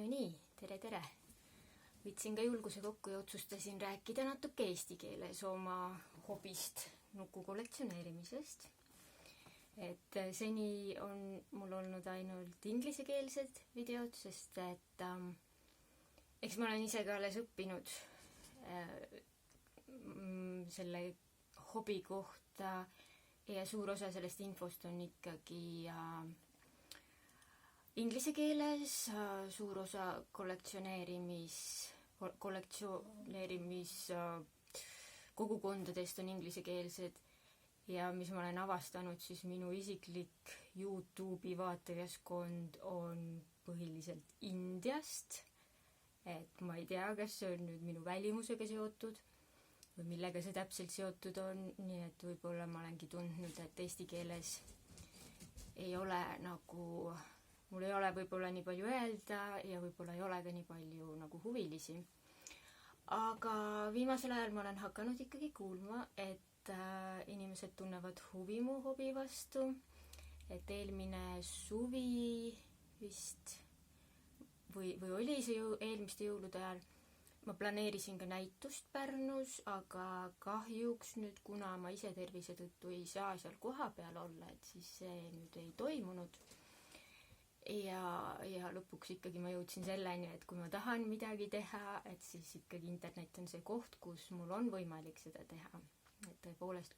No nii, tere! Võtsin ka julguse kokku ja otsustasin rääkida natuke eesti keeles oma hobist nuku kollektsioneerimisest. Et seni on mul olnud ainult inglisekeelsed videod, sest et eks ma olen ise ka alles õppinud selle hobi kohta ja suur osa sellest infost on ikkagi inglise keeles, suur osa kollektsioneerimis kogukondadest on inglisekeelsed ja mis ma olen avastanud, siis minu isiklik YouTube'i vaatajaskond on põhiliselt Indiast. Et ma ei tea, kas see on nüüd minu välimusega seotud või millega see täpselt seotud on, nii et võib-olla ma olengi tundnud, et eesti keeles ei ole mul ei ole võib-olla nii palju öelda ja võib-olla ei ole ka nii palju huvilisi. Aga viimasel ajal ma olen hakanud ikkagi kuulma, et inimesed tunnevad huvi mu hobi vastu, et eelmine suvi vist või oli see eelmiste jõulude ajal, ma planeerisin ka näitust Pärnus, aga kahjuks nüüd, kuna ma ise tervise tõttu ei saa seal kohapeal olla, et siis see nüüd ei toimunud. Ja lõpuks ikkagi ma jõudsin selleni, et kui ma tahan midagi teha, et siis ikkagi internet on see koht, kus mul on võimalik seda teha. Et tõepoolest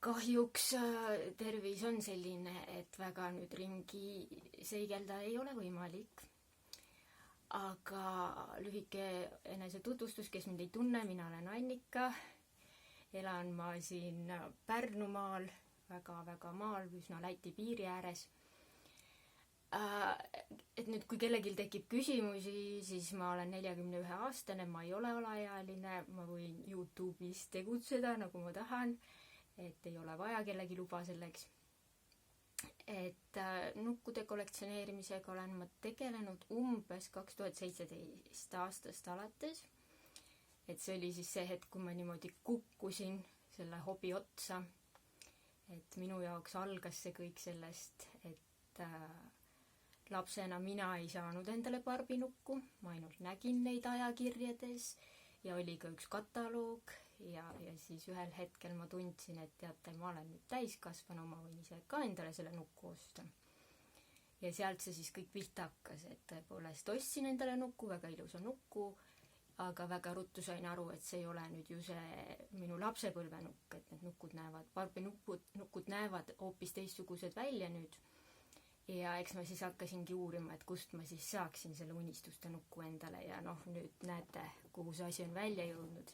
kahjuks tervis on selline, et väga nüüd ringi seigelda ei ole võimalik. Aga lühike enesetutvustus, kes mind ei tunne, mina olen Annika. Elan ma siin Pärnumaal, väga maal, üsna Läti piiri ääres. Et nüüd, kui kellelgi tekib küsimusi, siis ma olen 41-aastane, ma ei ole alaealine, ma võin YouTube'is tegutseda, nagu ma tahan, et ei ole vaja kellegi luba selleks. Et nukkude kollektsioneerimisega olen ma tegelenud umbes 2017 aastast alates. Et see oli siis see hetk, kui ma niimoodi kukkusin selle hobi otsa. Et minu jaoks algas see kõik sellest, et lapsena mina ei saanud endale barbinukku, ma ainult nägin neid ajakirjades ja oli ka üks kataloog ja siis ühel hetkel ma tundsin, et teate, ma olen nüüd täiskasvanu, ma võin ise ka endale selle nukku osta. Ja sealt see siis kõik pihta hakkas, et tõepoolest ostsin endale nukku, väga ilusa nukku, aga väga ruttu sain aru, et see ei ole nüüd ju see minu lapsepõlve nukk, et need barbinukud näevad hoopis teistsugused välja nüüd. Ja eks ma siis hakkasingi uurima, et kust ma siis saaksin selle unistuste nukku endale ja nüüd näete, kuhu see asi on välja jõudnud.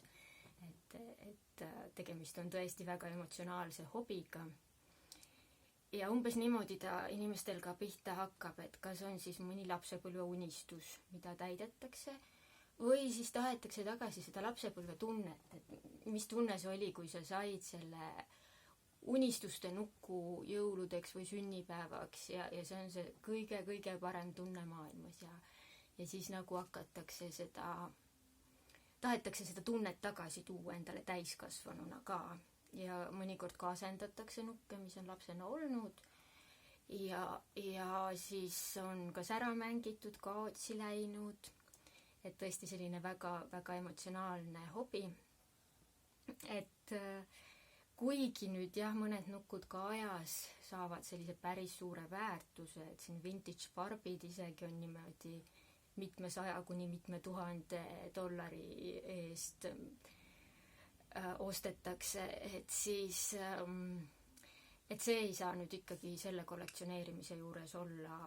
Et tegemist on tõesti väga emotsionaalse hobiga. Ja umbes niimoodi ta inimestel ka pihta hakkab, et kas on siis mõni lapsepõlve unistus, mida täidetakse, või siis tahetakse tagasi seda lapsepõlve tunnet, et mis tunne see oli, kui sa said selle unistuste nuku jõuludeks või sünnipäevaks ja see on see kõige parem tunne maailmas ja siis tahetakse seda tunnet tagasi tuua endale täiskasvanuna ka ja mõnikord ka asendatakse nukke, mis on lapsena olnud ja siis on kas ära mängitud, kaotsi läinud, et tõesti selline väga emotsionaalne hobi, et kuigi nüüd mõned nukud ka ajas saavad sellise päris suure väärtuse, et siin vintage barbid isegi on niimoodi mitmesaja kuni mitme tuhande dollari eest ostetakse, et siis et see ei saa nüüd ikkagi selle kollektsioneerimise juures olla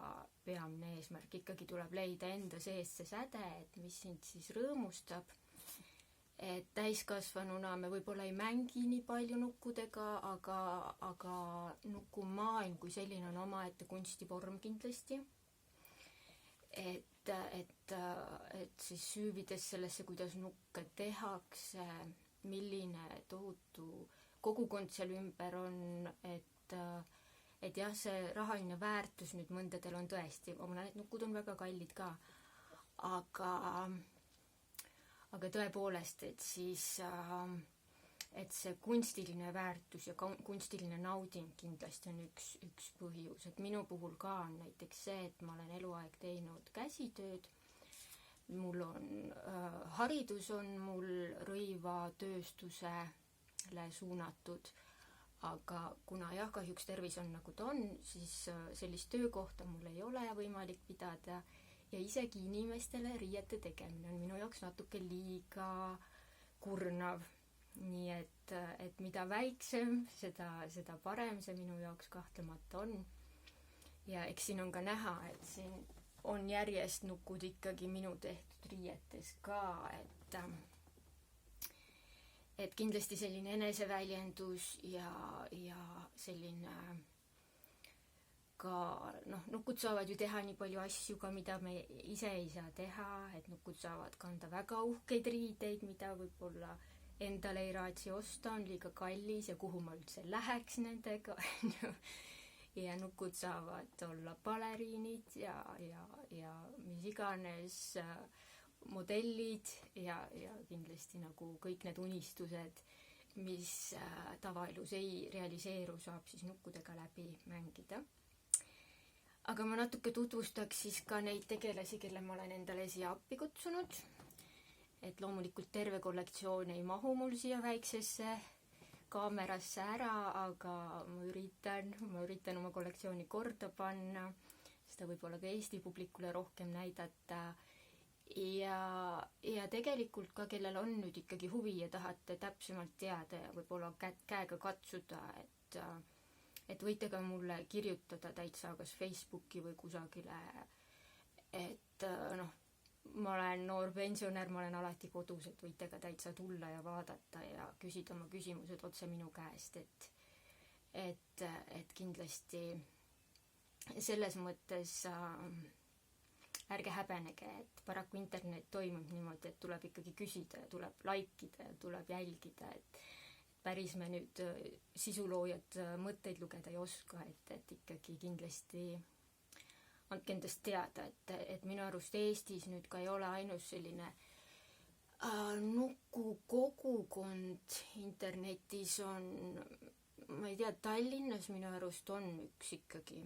peamine eesmärk, ikkagi tuleb leida enda seest see säde, et mis sind siis rõõmustab. Et täiskasvanuna me võib-olla ei mängi nii palju nukkudega, aga nukumaailm kui selline on omaette kunstivorm kindlasti. Et siis süüvides sellesse, kuidas nukke tehakse, milline tohutu kogukond seal ümber on, et jah, see rahaline väärtus nüüd mõndadel on tõesti, need nukud on väga kallid ka, aga tõepoolest, et siis et see kunstiline väärtus ja kunstiline nauding kindlasti on üks põhjus, et minu puhul ka on näiteks see, et ma olen eluaeg teinud käsitööd, mul on haridus on mul rõivatööstusele suunatud, aga kuna jah, kahjuks tervis on nagu ta on, siis sellist töökohta mul ei ole võimalik pidada ja isegi inimestele riiete tegemine on minu jaoks natuke liiga kurnav. Nii et mida väiksem, seda parem see minu jaoks kahtlemata on. Ja eks siin on ka näha, et siin on järjest nukud ikkagi minu tehtud riietes ka, et kindlasti selline eneseväljendus ja selline ka, nukud saavad ju teha nii palju asju ka, mida me ise ei saa teha, et nukud saavad kanda väga uhkeid riideid, mida võib-olla endale ei raatsi osta, on liiga kallis ja kuhu ma üldse läheks nendega, ja nukud saavad olla baleriinid ja mis iganes modellid ja kindlasti nagu kõik need unistused, mis tavaelus ei realiseeru, saab siis nukkudega läbi mängida. Aga ma natuke tutvustaks siis ka neid tegelasi, kelle ma olen endale siia appi kutsunud. Et loomulikult terve kollektsioon ei mahu mul siia väiksesse kaamerasse ära, aga ma üritan oma kollektsiooni korda panna, seda võib-olla ka Eesti publikule rohkem näidata. Ja tegelikult ka, kellel on nüüd ikkagi huvi ja tahate täpsemalt teada ja võib-olla käega katsuda, et võite ka mulle kirjutada täitsa kas Facebooki või kusagile, et ma olen noor pensionär, ma olen alati kodus, et võite ka täitsa tulla ja vaadata ja küsida oma küsimused otse minu käest, et kindlasti selles mõttes ärge häbenege, et paraku internet toimub niimoodi, et tuleb ikkagi küsida ja tuleb laikida ja tuleb jälgida, et päris me nüüd sisuloojad mõtteid lugeda ei oska, et ikkagi kindlasti andke endast teada, et minu arust Eestis nüüd ka ei ole ainus selline nukukogukond internetis on, ma ei tea, Tallinnas minu arust on üks ikkagi,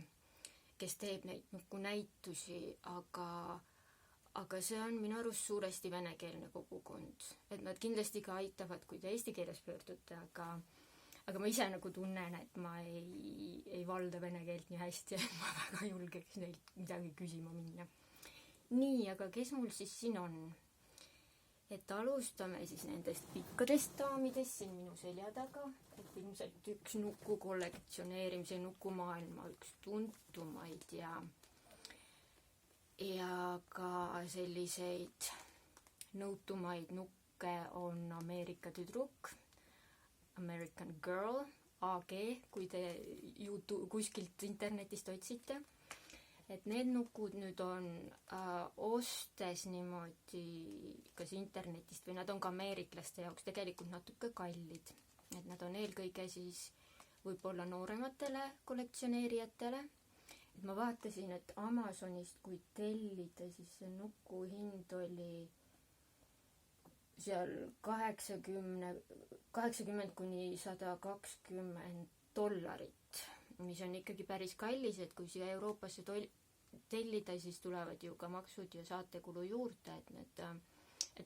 kes teeb neid nukunäitusi, aga see on minu arust suuresti venekeelne kogukond. Et nad kindlasti ka aitavad, kui te eesti keeles pöördute, aga ma ise nagu tunnen, et ma ei valda vene keelt nii hästi, et ma väga julgeks neilt midagi küsima minna. Nii, aga kes mul siis siin on? Et alustame siis nendest pikkadest daamidest siin minu selja taga, et ilmselt üks nuku kollektsioneerimise nukumaailma üks tuntumaid ja ka selliseid nõutumaid nukke on Ameerika tüdruk, American Girl, AG, kui te kuskilt internetist otsite. Et need nukud nüüd on ostes niimoodi kas internetist või nad on ka ameeriklaste jaoks tegelikult natuke kallid. Et nad on eelkõige siis võib-olla noorematele kollektsioneerijatele. Et ma vaatasin, et Amazonist kui tellida, siis see nuku hind oli seal $80 kuni $120, mis on ikkagi päris kallis, et kui siia Euroopasse tellida, siis tulevad ju ka maksud ja saatekulu juurde, et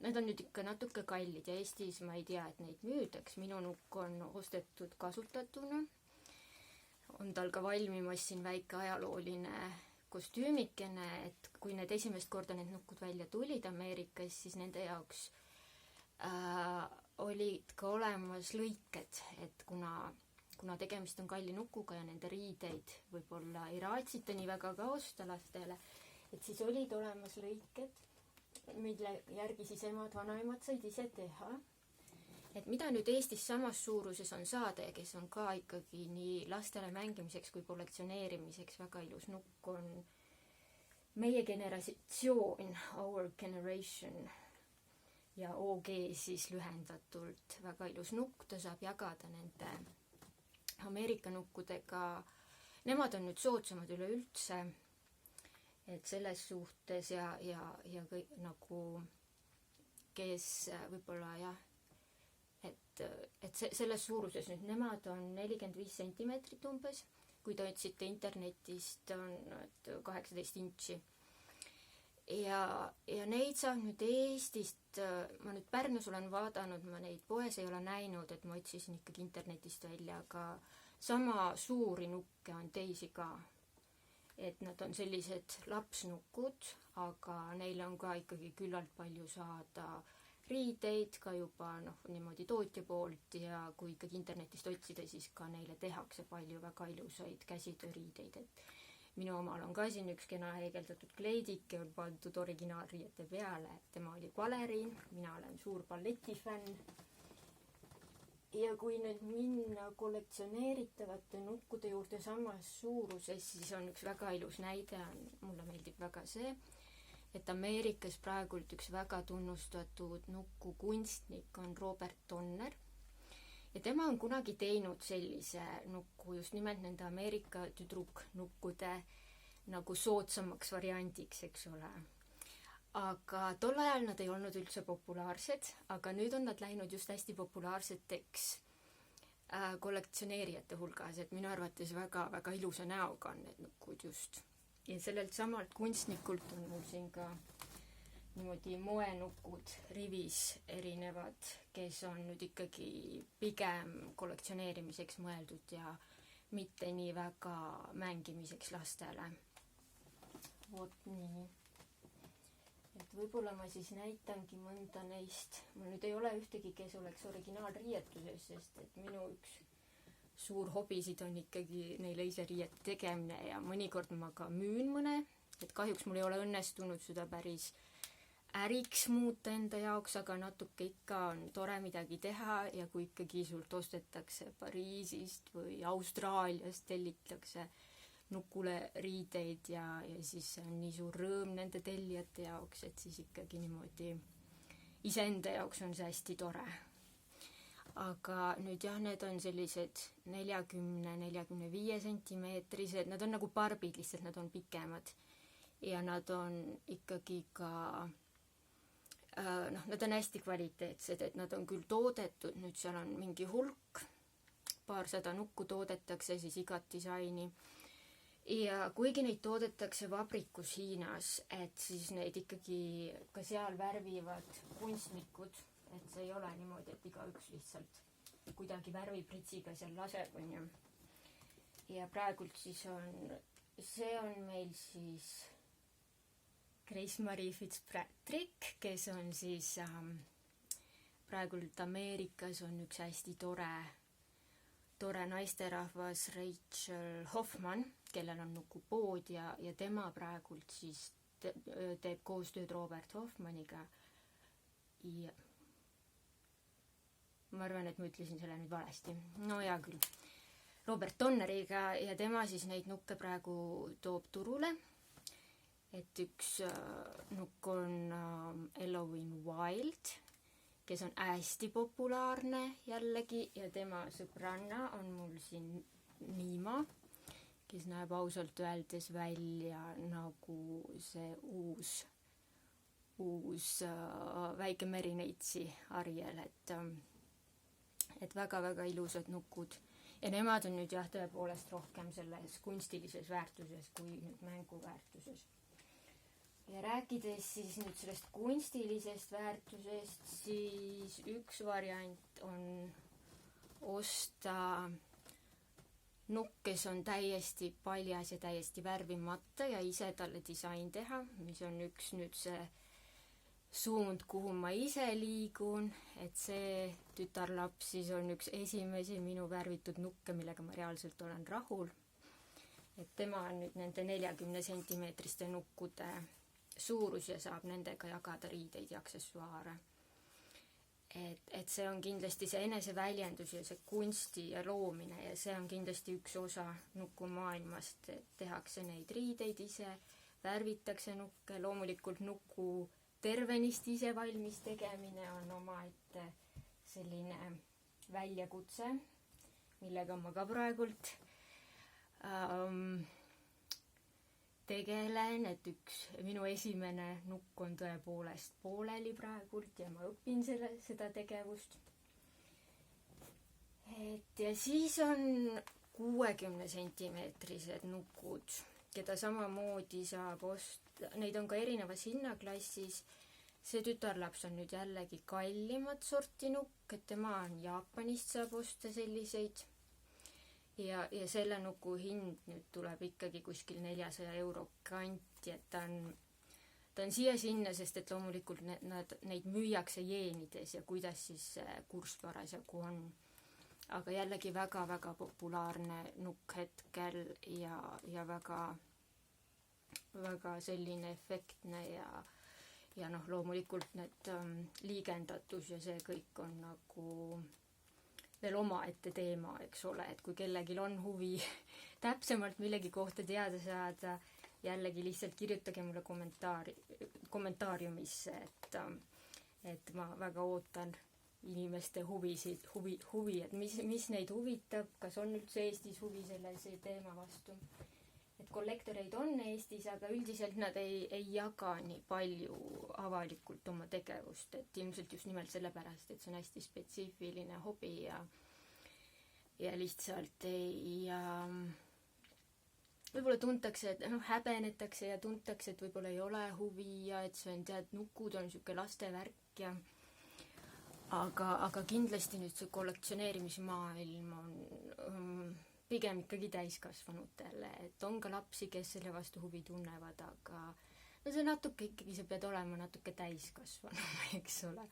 need on nüüd ikka natuke kallid ja Eestis ma ei tea, et neid müüdaks. Minu nukk on ostetud kasutatuna. On tal ka valmimas siin väike ajalooline kostüümikene, et kui need esimest korda need nukud välja tulid Ameerikas, siis nende jaoks olid ka olemas lõiked, et kuna tegemist on kalli nukuga ja nende riideid võib-olla ei raatsita nii väga ka osta lastele, et siis olid olemas lõiked, mille järgi siis emad, vanaemad said ise teha. Et mida nüüd Eestis samas suuruses on saada ja kes on ka ikkagi nii lastele mängimiseks kui kollektsioneerimiseks väga ilus nukk on meie generatsioon, our generation ja OG siis lühendatult väga ilus nukk, ta saab jagada nende Ameerika nukkudega. Nemad on nüüd soodsamad üleüldse, et selles suhtes ja kõik nagu, kes võib-olla jah, et selles suuruses nüüd, nemad on 45 sentimeetrit umbes, kui te otsite internetist, on 18 intši. Ja neid saab nüüd Eestist, ma nüüd Pärnus olen vaadanud, ma neid poes ei ole näinud, et ma otsisin ikkagi internetist välja, aga sama suuri nukke on teisi ka. Et nad on sellised lapsnukud, aga neil on ka ikkagi küllalt palju saada riideid ka juba niimoodi tootja poolt ja kui ikkagi internetist otsida, siis ka neile tehakse palju väga ilusaid käsitööriideid, et minu omal on ka siin üks kena heegeldatud kleidike, on pandud originaalriiete peale, tema oli baleriin, mina olen suur balletifänn. Ja kui nüüd minna kollektsioneeritavate nukkude juurde samas suuruses, siis on üks väga ilus näide, mulle meeldib väga see, et Ameerikas praegult üks väga tunnustatud nukkukunstnik on Robert Donner. Ja tema on kunagi teinud sellise nukku just nimelt nende Ameerika tüdruknukkude nagu soodsamaks variandiks, eks ole. Aga tol ajal nad ei olnud üldse populaarsed, aga nüüd on nad läinud just hästi populaarseteks kollektsioneerijate hulgas, et minu arvates väga ilusa näoga on need nukkud just. Ja sellelt samalt kunstnikult on mul siin ka niimoodi moenukud rivis erinevad, kes on nüüd ikkagi pigem kollektsioneerimiseks mõeldud ja mitte nii väga mängimiseks lastele. Vot nii. Et võib-olla ma siis näitangi mõnda neist. Mul nüüd ei ole ühtegi, kes oleks originaalriietuses, sest et minu üks suur hobisid on ikkagi neile ise riiete tegemine ja mõnikord ma ka müün mõne, et kahjuks mul ei ole õnnestunud seda päris äriks muuta enda jaoks, aga natuke ikka on tore midagi teha ja kui ikkagi sult ostetakse Pariisist või Austraaliast tellitakse nukule riideid ja siis see on nii suur rõõm nende tellijate jaoks, et siis ikkagi niimoodi iseenda jaoks on see hästi tore. Aga nüüd jah, need on sellised 40-45 sentimeetrised, nad on nagu barbid, lihtsalt nad on pikemad ja nad on ikkagi ka nad on hästi kvaliteetsed, et nad on küll toodetud, nüüd seal on mingi hulk, paarsada nukku toodetakse siis igat disaini ja kuigi neid toodetakse vabrikus Hiinas, et siis neid ikkagi ka seal värvivad kunstnikud, et see ei ole niimoodi, et igaüks lihtsalt kuidagi värvipritsiga seal laseb, on ju. Ja praegult siis see on meil siis Grace-Marie Fitzpatrick, kes on siis praegult Ameerikas on üks hästi tore naisterahvas Rachel Hoffman, kellel on nukupood ja tema praegult siis teeb koostööd Robert Hoffmaniga. Ja ma arvan, et ma ütlesin selle nüüd valesti. No hea küll. Robert Donneriga ja tema siis neid nukke praegu toob turule. Et üks nukk on Halloween Wild, kes on hästi populaarne jällegi ja tema sõbranna on mul siin Nima, kes näeb ausalt öeldes välja nagu see uus väike merineitsi Ariel, et väga ilusad nukud. Ja nemad on nüüd jah tõepoolest rohkem selles kunstilises väärtuses kui nüüd mänguväärtuses. Ja rääkides siis nüüd sellest kunstilisest väärtusest, siis üks variant on osta nukk, kes on täiesti paljas ja täiesti värvimata ja ise talle disain teha, mis on üks nüüd see suund, kuhu ma ise liigun, et see tütarlaps siis on üks esimesi minu värvitud nukke, millega ma reaalselt olen rahul. Et tema on nüüd nende 40 sentimeetriste nukkude suurus ja saab nendega jagada riideid ja aksessuaare. Et see on kindlasti see eneseväljendus ja see kunsti ja loomine ja see on kindlasti üks osa nukumaailmast, et tehakse neid riideid ise, värvitakse nukke, loomulikult nuku tervenist ise valmis tegemine on omaette selline väljakutse, millega ma ka praegult tegelen, et üks minu esimene nukk on tõepoolest pooleli praegult ja ma õpin seda tegevust. et ja siis on 60 sentimeetrised nukud, keda samamoodi saab osta, neid on ka erinevas hinnaklassis. See tütarlaps on nüüd jällegi kallimat sorti nukk, et tema on Jaapanist, saab osta selliseid. Ja selle nuku hind nüüd tuleb ikkagi kuskil 400 euro kanti, et ta on siia-sinna, sest et loomulikult neid müüakse jeenides ja kuidas siis kurss parasjagu on. Aga jällegi väga-väga populaarne nukk hetkel ja väga, väga selline efektne ja noh, loomulikult need liigendatus ja see kõik on nagu veel omaette teema, eks ole, et kui kellelgi on huvi täpsemalt millegi kohta teada saada, jällegi lihtsalt kirjutage mulle kommentaariumisse, et ma väga ootan inimeste huvi, et mis neid huvitab, kas on üldse Eestis huvi sellise teema vastu. Et kollektoreid on Eestis, aga üldiselt nad ei jaga nii palju avalikult oma tegevust, et ilmselt just nimelt sellepärast, et see on hästi spetsiifiline hobi ja lihtsalt võib-olla tuntakse, et häbenetakse ja tuntakse, et võib-olla ei ole huvi ja et see on nukud on niisugune lastevärk ja aga kindlasti nüüd see kollektsioneerimismaailm on pigem ikkagi täiskasvanutele, et on ka lapsi, kes selle vastu huvi tunnevad, aga no see natuke ikkagi, sa pead olema natuke täiskasvanu, eks ole.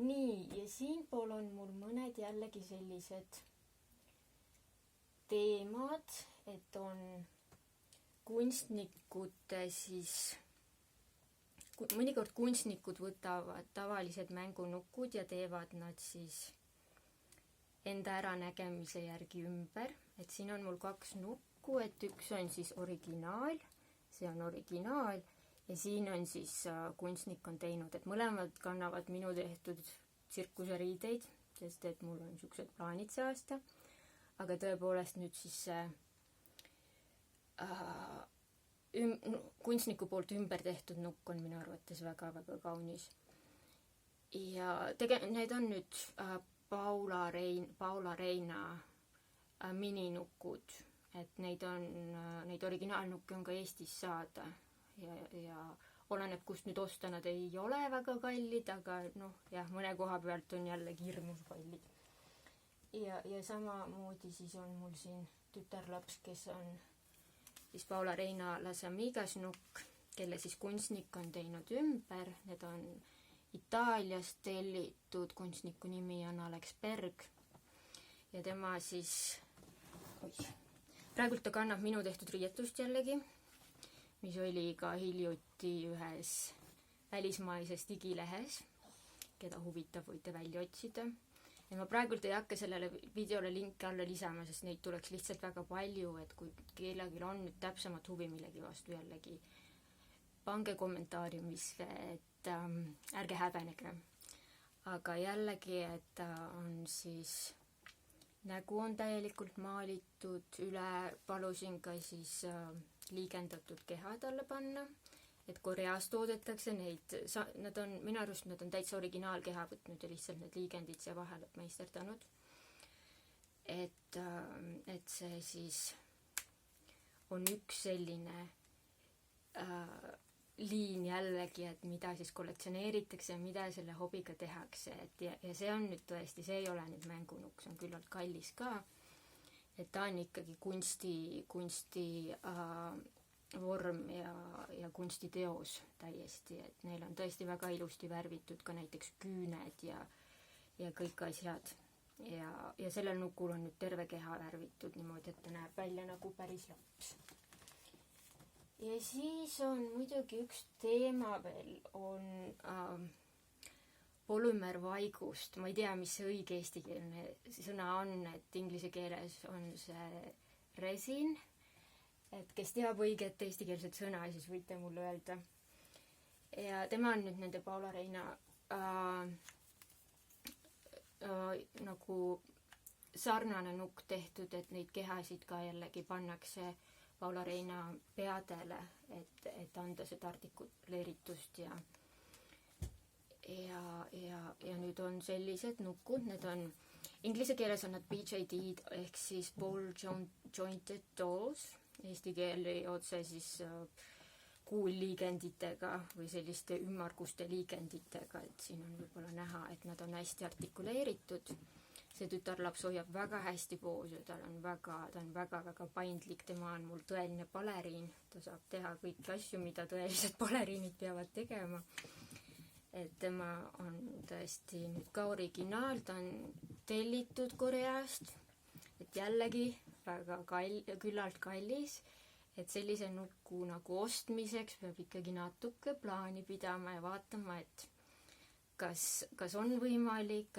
Nii, ja siinpool on mul mõned jällegi sellised teemad, et on kunstnikute siis, mõnikord kunstnikud võtavad tavalised mängunukud ja teevad nad siis enda äranägemise järgi ümber, et siin on mul 2 nukku, et üks on siis originaal, see on originaal ja siin on siis kunstnik on teinud, et mõlemad kannavad minu tehtud tsirkuseriideid, sest et mul on niisugused plaanid see aasta, aga tõepoolest nüüd siis kunstniku poolt ümber tehtud nukk on minu arvates väga-väga kaunis. Ja need on nüüd Paula Reina mininukud, et neid originaalnukke on ka Eestis saada ja oleneb, kust nüüd osta, nad ei ole väga kallid, aga noh, jah, mõne koha pealt on jällegi hirmus kallid. Ja samamoodi siis on mul siin tütarlaps, kes on siis Paula Reina Las Amigas nukk, kelle siis kunstnik on teinud ümber, need on Itaaliast tellitud, kunstniku nimi on Alex Berg ja tema siis praegult ta kannab minu tehtud riietust jällegi, mis oli ka hiljuti ühes välismaises digilehes, keda huvitab, võite välja otsida. Ja ma praegult ei hakka sellele videole linki alla lisama, sest neid tuleks lihtsalt väga palju, et kui kellelgi on nüüd täpsemat huvi millegi vastu jällegi, pange kommentaariumisse, et ärge häbenege. Aga jällegi, et on siis nägu on täielikult maalitud, üle palusin ka siis liigendatud keha talle panna, et Koreas toodetakse neid, nad on, minu arust nad on täitsa originaalkeha võtnud ja lihtsalt need liigendid siia vahele meisterdanud. Et see siis on üks selline liin jällegi, et mida siis kollektsioneeritakse ja mida selle hobiga tehakse, et ja see on nüüd tõesti, see ei ole nüüd mängunukk, see on küllalt kallis ka, et ta on ikkagi kunsti vorm ja kunstiteos täiesti, et neil on tõesti väga ilusti värvitud ka näiteks küüned ja kõik asjad ja sellel nukul on nüüd terve keha värvitud niimoodi, et ta näeb välja nagu päris laps. Ja siis on muidugi üks teema veel, on polümervaigust. Ma ei tea, mis see õige eestikeelne sõna on, et inglise keeles on see resin. Et kes teab õiget eestikeelset sõna, siis võite mulle öelda. Ja tema on nüüd nende Paula Reina nagu sarnane nukk tehtud, et neid kehasid ka jällegi pannakse Paula Reina peadele, et anda seda artikuleeritust ja nüüd on sellised nukud, need on Inglise keeles on nad BJD ehk siis Ball Jointed Dolls, eesti keeli otse siis kuulliigenditega või selliste ümmarguste liigenditega, et siin on võib-olla näha, et nad on hästi artikuleeritud. See tütarlaps hoiab väga hästi poosi, ta on väga paindlik, tema on mul tõeline baleriin, ta saab teha kõiki asju, mida tõelised baleriinid peavad tegema. Et tema on tõesti nüüd ka originaal, ta on tellitud Koreast, et jällegi väga küllalt kallis, et sellise nuku nagu ostmiseks peab ikkagi natuke plaani pidama ja vaatama, et kas on võimalik,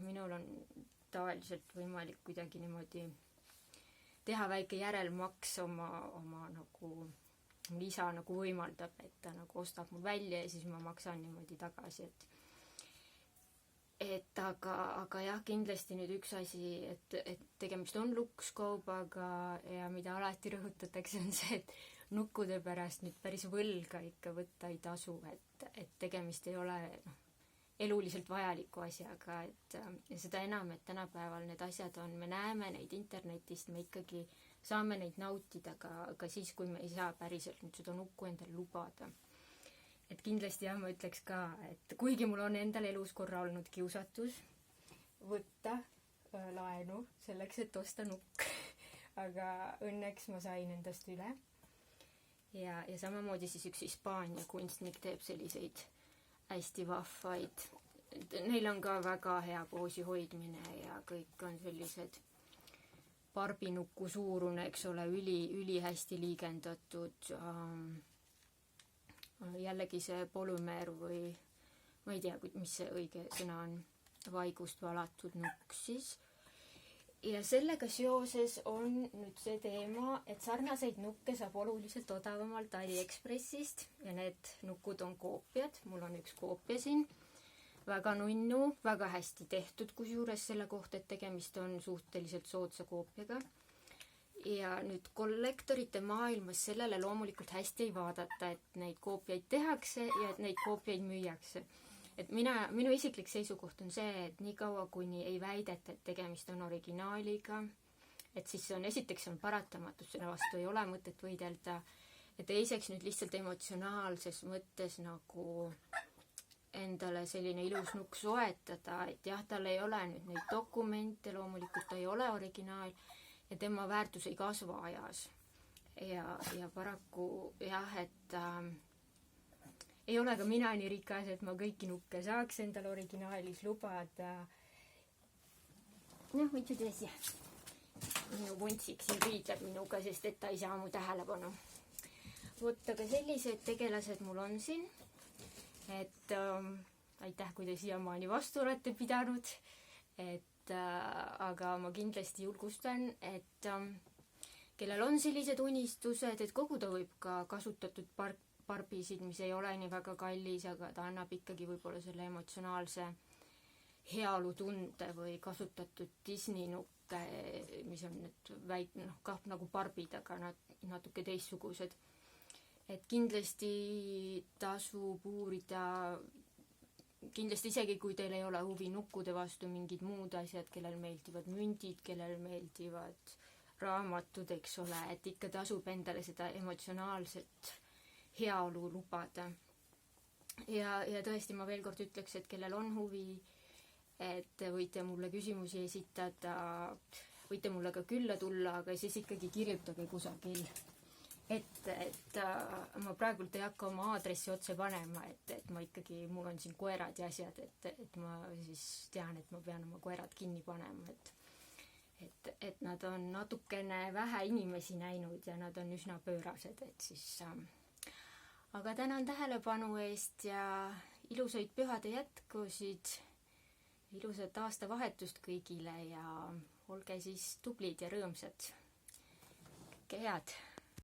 minul on tavaliselt võimalik kuidagi niimoodi teha väike järelmaks oma nagu, mul isa nagu võimaldab, et ta nagu ostab mul välja ja siis ma maksan niimoodi tagasi, aga jah, kindlasti nüüd üks asi, et tegemist on lukskaubaga ja mida alati rõhutatakse, on see, et nukkude pärast nüüd päris võlga ikka võtta ei tasu, et tegemist ei ole eluliselt vajaliku asjaga, ja seda enam, et tänapäeval need asjad on, me näeme neid internetist, me ikkagi saame neid nautida ka siis, kui me ei saa päriselt nüüd seda nukku endale lubada. Et kindlasti jah, ma ütleks ka, et kuigi mul on endal elus korra olnud kiusatus võtta laenu selleks, et osta nukk, aga õnneks ma sain endast üle. Ja samamoodi siis üks Hispaania kunstnik teeb selliseid hästi vahvaid. Neil on ka väga hea poosi hoidmine ja kõik on sellised barbinuku suurune, eks ole, üli hästi liigendatud. Jällegi see polümeer või ma ei tea, mis see õige sõna on, vaigust valatud nukk siis. Ja sellega seoses on nüüd see teema, et sarnaseid nukke saab oluliselt odavamalt AliExpressist ja need nukud on koopiad. Mul on üks koopia siin, väga nunnu, väga hästi tehtud, kusjuures selle kohta, et tegemist on suhteliselt soodsa koopiaga. Ja nüüd kollektorite maailmas sellele loomulikult hästi ei vaadata, et neid koopiaid tehakse ja et neid koopiaid müüakse. Et minu isiklik seisukoht on see, et nii kaua kuni ei väideta, et tegemist on originaaliga, et siis see on, esiteks on paratamatus, selle vastu ei ole mõtet võidelda, ja teiseks nüüd lihtsalt emotsionaalses mõttes nagu endale selline ilus nukk soetada, et jah, tal ei ole nüüd neid dokumente, loomulikult ta ei ole originaal ja tema väärtus ei kasva ajas. Ja paraku jah, et ei ole ka mina nii rikas, et ma kõiki nukke saaks endale originaalis lubada. Noh, võid tõsi. Minu vuntsik siin riidleb minuga, sest et ta ei saa mu tähelepanu. Vot, aga sellised tegelased mul on siin. Et aitäh, kui te siiamaani vastu olete pidanud. Aga ma kindlasti julgustan, et kellel on sellised unistused, et koguda võib ka kasutatud barbisid, mis ei ole nii väga kallis, aga ta annab ikkagi võib-olla selle emotsionaalse heaolu tunde või kasutatud Disney nukke, mis on nüüd kah nagu barbid, aga natuke teistsugused. Et kindlasti tasub uurida, kindlasti isegi kui teil ei ole huvi nukkude vastu mingid muud asjad, kellel meeldivad mündid, kellel meeldivad raamatud, eks ole, et ikka tasub endale seda emotsionaalset heaolu lubada. Ja tõesti ma veel kord ütleks, et kellel on huvi, et võite mulle küsimusi esitada, võite mulle ka külla tulla, aga siis ikkagi kirjutage kusagil. Et ma praegult ei hakka oma aadressi otse panema, et ma ikkagi, mul on siin koerad ja asjad, et ma siis tean, et ma pean oma koerad kinni panema, et nad on natukene vähe inimesi näinud ja nad on üsna pöörased, et siis aga tänan tähelepanu eest ja ilusaid pühade jätkusid, ilusat aastavahetust kõigile ja olge siis tublid ja rõõmsad. Kõike head!